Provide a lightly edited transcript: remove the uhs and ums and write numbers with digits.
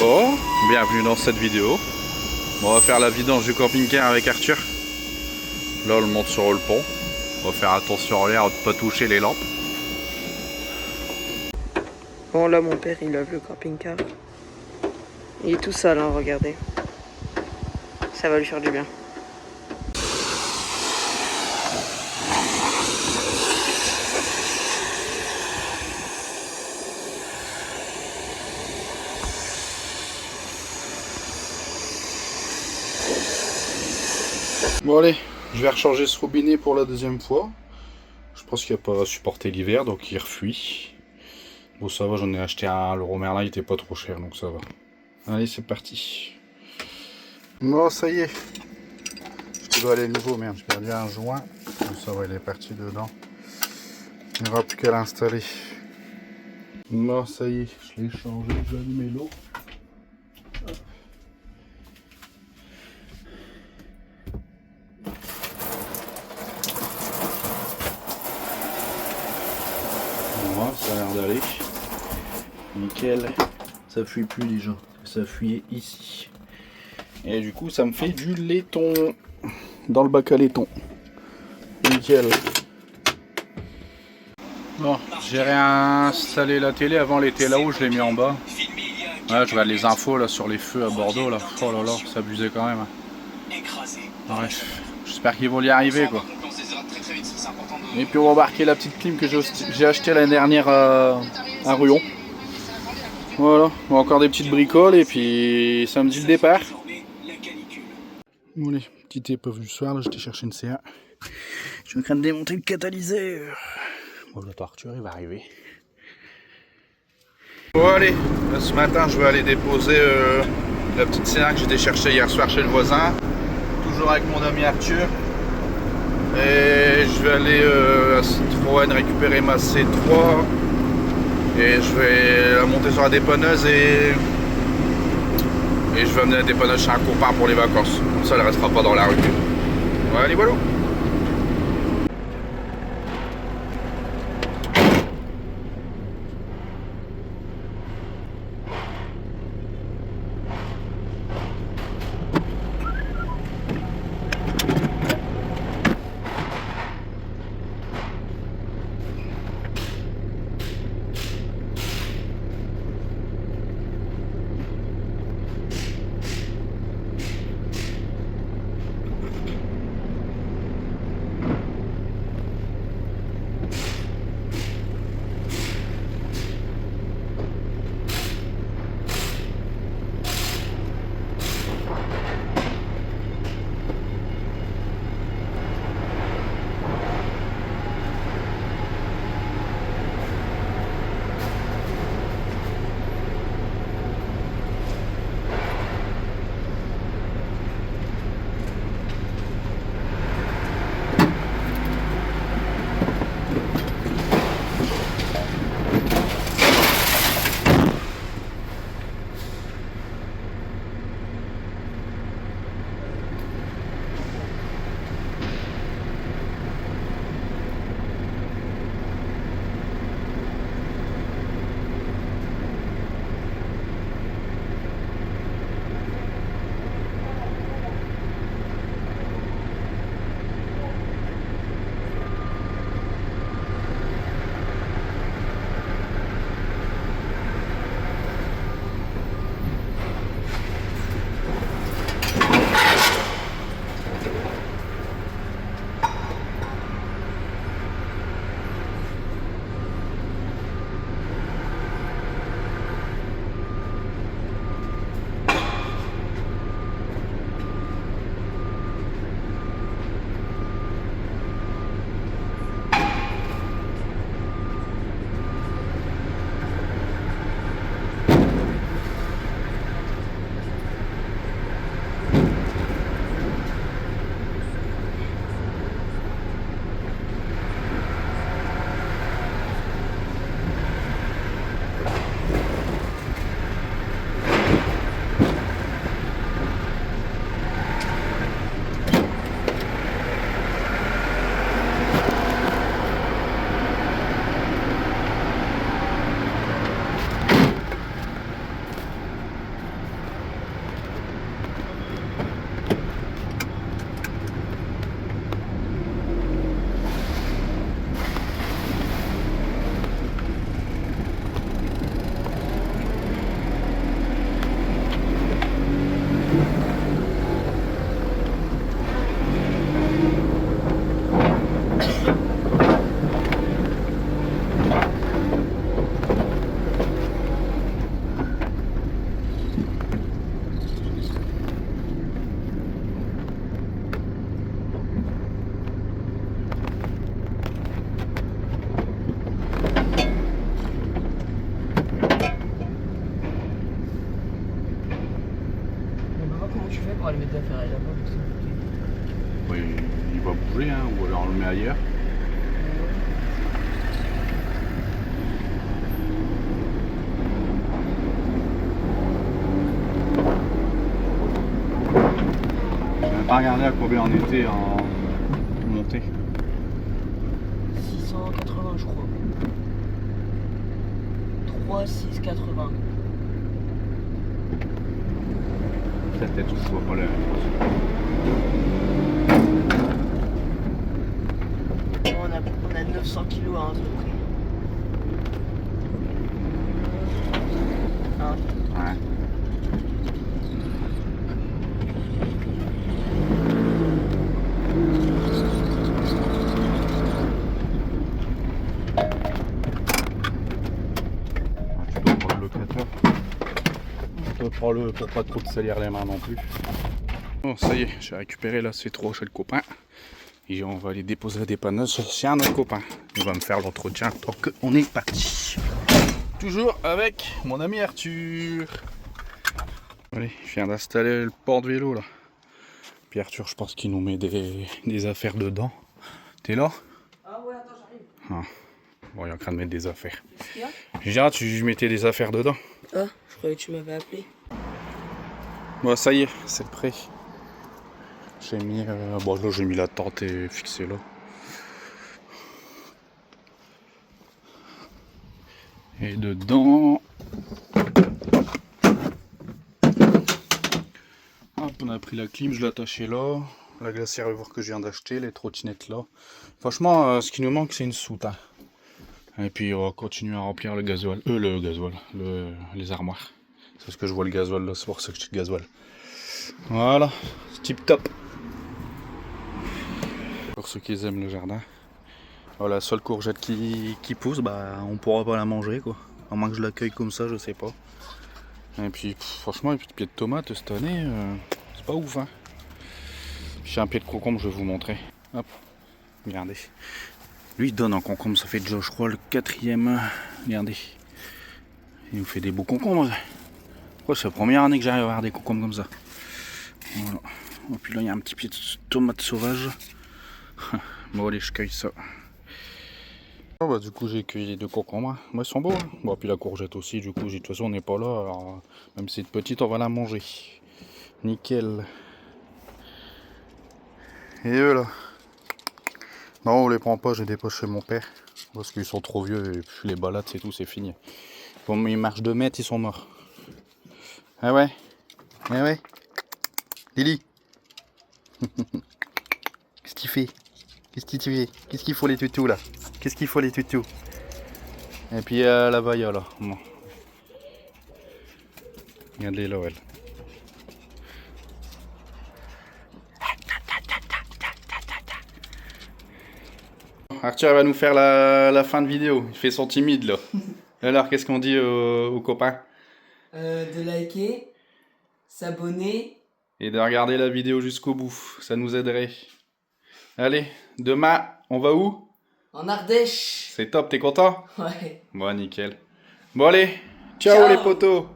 Bon, bienvenue dans cette vidéo. On va faire la vidange du camping-car avec Arthur. Là on le monte sur le pont. On va faire attention en l'air de ne pas toucher les lampes. Bon là mon père il lave le camping-car. Il est tout sale hein, regardez. Ça va lui faire du bien. Bon allez, je vais recharger ce robinet pour la deuxième fois. Je pense qu'il n'a pas supporté l'hiver donc il refuit. Bon ça va, j'en ai acheté un, le Romerlin il était pas trop cher donc ça va. Allez c'est parti. Bon ça y est. Je dois aller nouveau, merde, j'ai perdu un joint. Bon, ça va, il est parti dedans. Il n'y aura plus qu'à l'installer. Bon ça y est, je l'ai changé, je vais allumer l'eau. Voilà, ça a l'air d'aller. Nickel. Ça fuit plus déjà. Ça fuyait ici. Et du coup, ça me fait du laiton dans le bac à laiton. Nickel. Bon, j'ai réinstallé la télé. Avant, elle était là-haut, je l'ai mis en bas. Ouais, je regarde les infos là sur les feux à Bordeaux là. Oh là là, ça abusait quand même. Bref, j'espère qu'ils vont y arriver quoi. Et puis on va embarquer la petite clim que j'ai acheté l'année dernière à Ruon. Voilà, bon, encore des petites bricoles et puis samedi le départ. Bon allez, petite épreuve du soir, là j'étais chercher une CA. Je suis en train de démonter le catalyseur. Bon le Arthur il va arriver. Bon allez, là, ce matin je vais aller déposer la petite CA que j'étais chercher hier soir chez le voisin. Toujours avec mon ami Arthur. Et je vais aller à Citroën récupérer ma C3 et je vais la monter sur la dépanneuse et je vais amener la dépanneuse chez un copain pour les vacances. Comme ça elle ne restera pas dans la rue. Ouais, allez voilà. fais pour aller mettre d'affaires là-bas? Oui, il va bouger, hein, ou alors on le met ailleurs. Je n'ai pas regardé à combien on était en montée. 680 je crois. 3680. Peut-être que je vois pas la même chose. On a 900 kilos à un truc près. Hein? Ouais. Tu dois prendre le locateur. Tu dois prendre le pour pas trop te salir les mains non plus. Bon, ça y est, j'ai récupéré là ces trois chez le copain. Et on va les déposer à la dépanneuse chez un autre copain. Il va me faire l'entretien tant qu'on est parti. Toujours avec mon ami Arthur. Allez, je viens d'installer le porte-vélo là. Puis Arthur, je pense qu'il nous met des affaires dedans. T'es là? Ah ouais, attends, j'arrive. Ah. Bon, il est en train de mettre des affaires. Qu'est-ce qu'il y a? J'ai dit, ah, tu mettais des affaires dedans. Ah, je croyais que tu m'avais appelé. Bon, ça y est, c'est le prêt. J'ai mis, bon là j'ai mis la tente et fixé là. Et dedans, hop, on a pris la clim, je l'ai attachée là. La glacière voir que je viens d'acheter, les trottinettes là. Franchement, ce qui nous manque c'est une soute. Hein. Et puis on va continuer à remplir le gasoil, les armoires. C'est ce que je vois le gasoil là, c'est pour ça que je dis le gasoil. Voilà, c'est tip top. Pour ceux qui aiment le jardin. Voilà, la seule courgette qui pousse, bah on pourra pas la manger quoi. À moins que je l'accueille comme ça, je sais pas. Et puis franchement, les petits pieds de tomates cette année, c'est pas ouf hein. J'ai un pied de concombre, je vais vous montrer. Hop, regardez. Lui il donne un concombre, ça fait déjà je crois le 4e. Regardez. Il nous fait des beaux concombres. Ouais, c'est la première année que j'arrive à avoir des concombres comme ça. Voilà. Et puis là il y a un petit pied de tomate sauvage. Bon allez, je cueille ça. Oh bah, du coup j'ai cueilli les 2 concombres. Moi ils sont beaux. Hein. Bon puis la courgette aussi, du coup de toute façon on n'est pas là. Alors, même si c'est petite, on va la manger. Nickel. Et eux là. Non on les prend pas, j'ai des poches chez mon père. Parce qu'ils sont trop vieux et puis les balades c'est tout, c'est fini. Bon ils marchent 2 mètres, ils sont morts. Ah ouais. Ah ouais. Lily. Qu'est-ce qu'il fait? Qu'est-ce qu'il fait? Qu'est-ce qu'il faut les toutous là? Qu'est-ce qu'il faut les toutous? Et puis la vailla là. Bon. Regardez là elle. Arthur va nous faire la fin de vidéo. Il fait son timide là. Alors qu'est-ce qu'on dit aux copains? De liker, s'abonner. Et de regarder la vidéo jusqu'au bout. Ça nous aiderait. Allez, demain, on va où? En Ardèche. C'est top, t'es content? Ouais. Bon, nickel. Bon allez, ciao. Les potos.